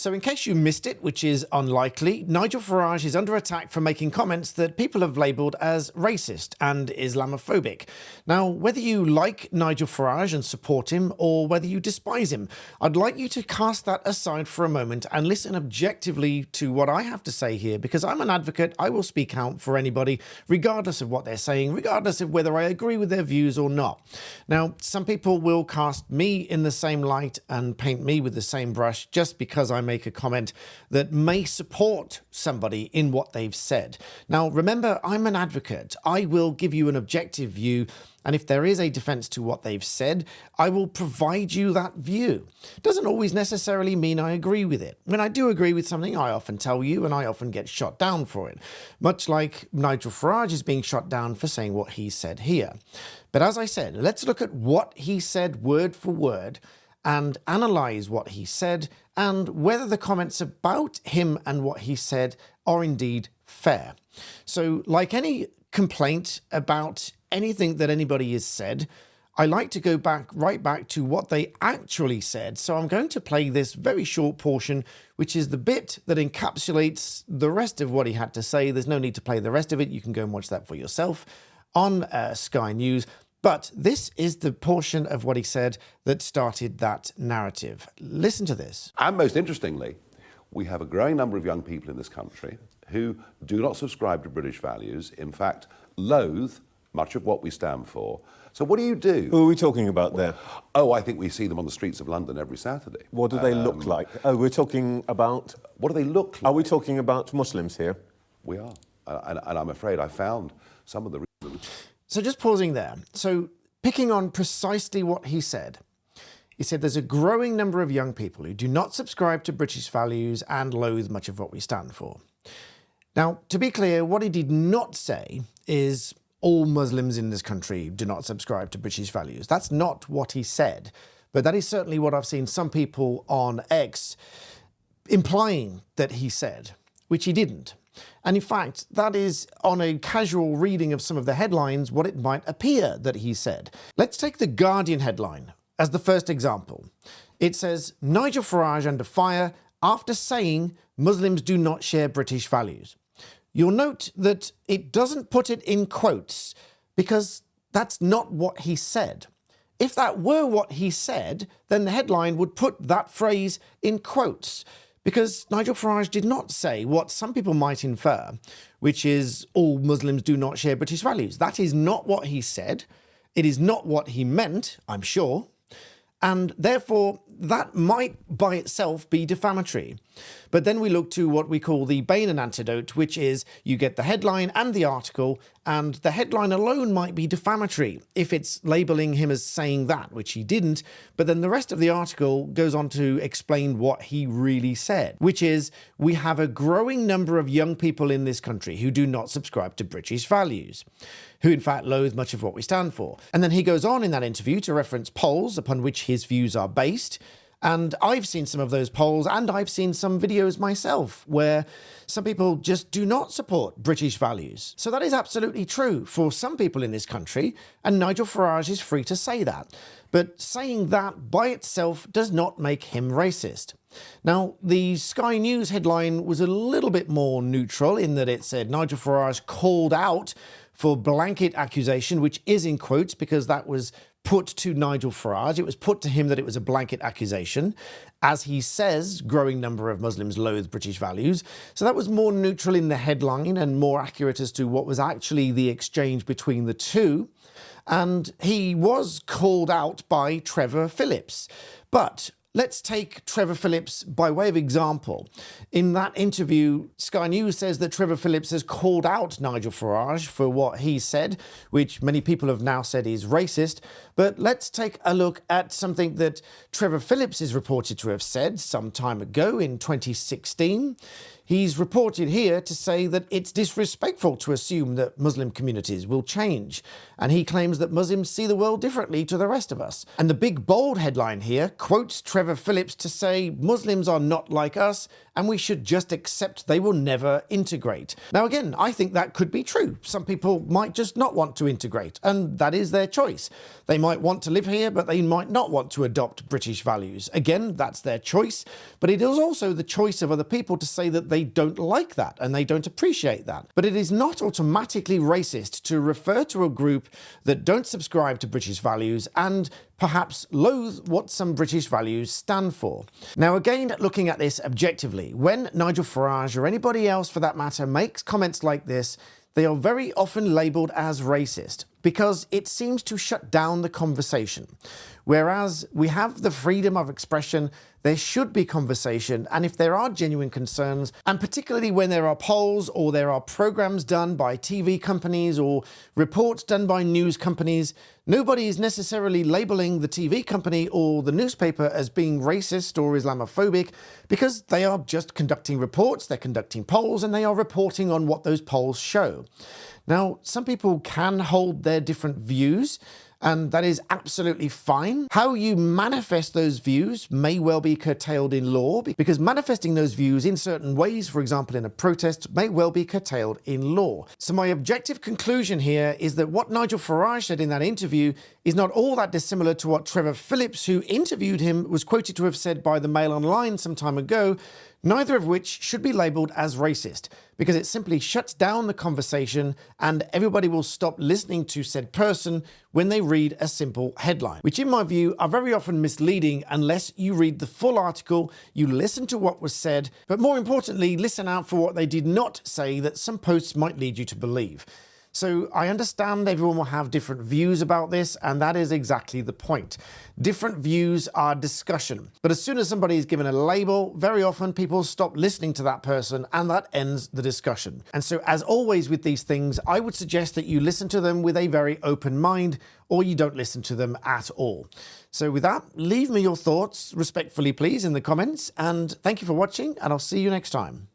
So in case you missed it, which is unlikely, Nigel Farage is under attack for making comments that people have labelled as racist and Islamophobic. Now, whether you like Nigel Farage and support him, or whether you despise him, I'd like you to cast that aside for a moment and listen objectively to what I have to say here, because I'm an advocate. I will speak out for anybody, regardless of what they're saying, regardless of whether I agree with their views or not. Now, some people will cast me in the same light and paint me with the same brush just because I make a comment that may support somebody in what they've said. Now, remember, I'm an advocate. I will give you an objective view, and if there is a defense to what they've said, I will provide you that view. Doesn't always necessarily mean I agree with it. When I do agree with something, I often tell you, and I often get shot down for it. Much like Nigel Farage is being shot down for saying what he said here. But as I said, let's look at what he said word for word and analyse what he said and whether the comments about him and what he said are indeed fair. So, like any complaint about anything that anybody has said, I like to go right back to what they actually said. So I'm going to play this very short portion, which is the bit that encapsulates the rest of what he had to say. There's no need to play the rest of it. You can go and watch that for yourself on Sky News. But this is the portion of what he said that started that narrative. Listen to this. And most interestingly, we have a growing number of young people in this country who do not subscribe to British values, in fact, loathe much of what we stand for. So what do you do? Who are we talking about there? Oh, I think we see them on the streets of London every Saturday. What do they look like? Oh, we're talking about... What do they look like? Are we talking about Muslims here? We are. And I'm afraid I found some of the reasons. So just pausing there. So picking on precisely what he said there's a growing number of young people who do not subscribe to British values and loathe much of what we stand for. Now, to be clear, what he did not say is all Muslims in this country do not subscribe to British values. That's not what he said. But that is certainly what I've seen some people on X implying that he said, which he didn't. And in fact, that is, on a casual reading of some of the headlines, what it might appear that he said. Let's take the Guardian headline as the first example. It says, Nigel Farage under fire after saying Muslims do not share British values. You'll note that it doesn't put it in quotes because that's not what he said. If that were what he said, then the headline would put that phrase in quotes, because Nigel Farage did not say what some people might infer, which is all Muslims do not share British values. That is not what he said. It is not what he meant, I'm sure. And therefore, that might by itself be defamatory. But then we look to what we call the Bain antidote, which is you get the headline and the article, and the headline alone might be defamatory if it's labelling him as saying that, which he didn't. But then the rest of the article goes on to explain what he really said, which is we have a growing number of young people in this country who do not subscribe to British values, who in fact loathe much of what we stand for. And then he goes on in that interview to reference polls upon which his views are based. And I've seen some of those polls, and I've seen some videos myself where some people just do not support British values. So that is absolutely true for some people in this country, and Nigel Farage is free to say that. But saying that by itself does not make him racist. Now, the Sky News headline was a little bit more neutral in that it said Nigel Farage called out for blanket accusation, which is in quotes because that was put to Nigel Farage. It was put to him that it was a blanket accusation. As he says, growing number of Muslims loathe British values. So that was more neutral in the headline and more accurate as to what was actually the exchange between the two. And he was called out by Trevor Phillips. But let's take Trevor Phillips by way of example. In that interview, Sky News says that Trevor Phillips has called out Nigel Farage for what he said, which many people have now said is racist. But let's take a look at something that Trevor Phillips is reported to have said some time ago in 2016. He's reported here to say that it's disrespectful to assume that Muslim communities will change, and he claims that Muslims see the world differently to the rest of us. And the big bold headline here quotes Trevor Phillips to say Muslims are not like us and we should just accept they will never integrate. Now again, I think that could be true. Some people might just not want to integrate, and that is their choice. They might want to live here, but they might not want to adopt British values. Again, that's their choice, but it is also the choice of other people to say that they don't like that and they don't appreciate that. But it is not automatically racist to refer to a group that don't subscribe to British values and perhaps loathe what some British values stand for. Now again, looking at this objectively, when Nigel Farage or anybody else for that matter makes comments like this, they are very often labelled as racist because it seems to shut down the conversation. Whereas we have the freedom of expression, there should be conversation, and if there are genuine concerns, and particularly when there are polls or there are programs done by TV companies or reports done by news companies, nobody is necessarily labelling the TV company or the newspaper as being racist or Islamophobic because they are just conducting reports, they're conducting polls, and they are reporting on what those polls show. Now, some people can hold their different views, and that is absolutely fine. How you manifest those views may well be curtailed in law, because manifesting those views in certain ways, for example in a protest, may well be curtailed in law. So my objective conclusion here is that what Nigel Farage said in that interview is not all that dissimilar to what Trevor Phillips, who interviewed him, was quoted to have said by the Mail Online some time ago, neither of which should be labelled as racist, because it simply shuts down the conversation and everybody will stop listening to said person when they read a simple headline, which in my view are very often misleading unless you read the full article, you listen to what was said, but more importantly, listen out for what they did not say that some posts might lead you to believe. So I understand everyone will have different views about this, and that is exactly the point. Different views are discussion. But as soon as somebody is given a label, very often people stop listening to that person, and that ends the discussion. And so as always with these things, I would suggest that you listen to them with a very open mind, or you don't listen to them at all. So with that, leave me your thoughts respectfully, please, in the comments, and thank you for watching, and I'll see you next time.